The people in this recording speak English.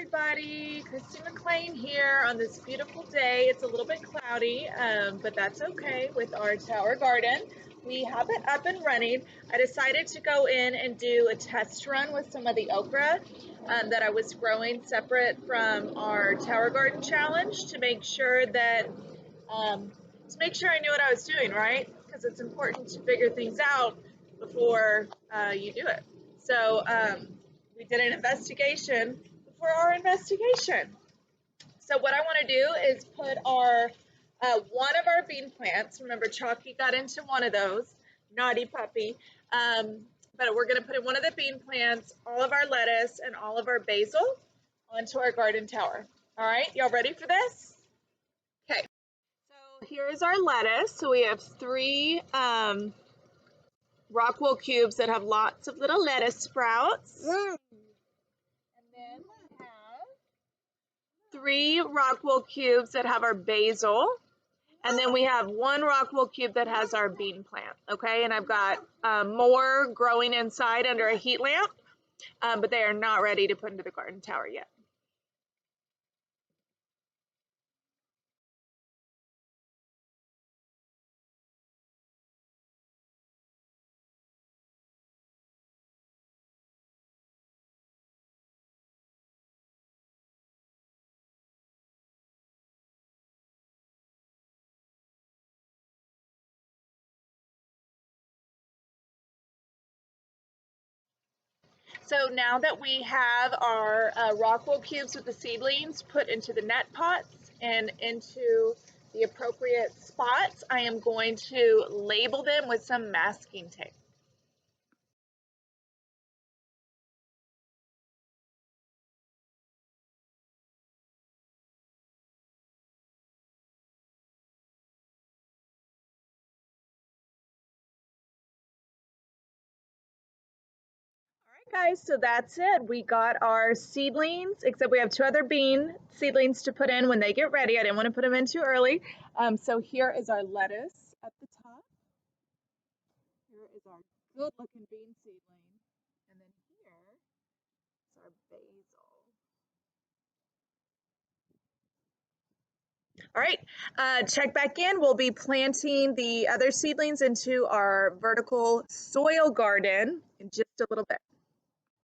everybody. Christy McLean here on this beautiful day. It's a little bit cloudy, but that's okay with our tower garden. We have it up and running. I decided to go in and do a test run with some of the okra that I was growing separate from our tower garden challenge to make sure that I knew what I was doing, right? Because it's important to figure things out before you do it. So we did an investigation before our investigation. So what I want to do is put our one of our bean plants. Remember, Chalky got into one of those, naughty puppy. But we're going to put in one of the bean plants, all of our lettuce, and all of our basil onto our garden tower. All right, y'all ready for this? Okay. So here's our lettuce. So we have 3 Rockwool cubes that have lots of little lettuce sprouts. And then we have 3 Rockwool cubes that have our basil. And then we have 1 Rockwool cube that has our bean plant. Okay, and I've got more growing inside under a heat lamp, but they are not ready to put into the garden tower yet. So now that we have our Rockwool cubes with the seedlings put into the net pots and into the appropriate spots, I am going to label them with some masking tape. Guys, so that's it. We got our seedlings, except we have 2 other bean seedlings to put in when they get ready. I didn't want to put them in too early. So here is our lettuce at the top. Here is our good looking bean seedling. And then here is our basil. All right, check back in. We'll be planting the other seedlings into our vertical soil garden in just a little bit.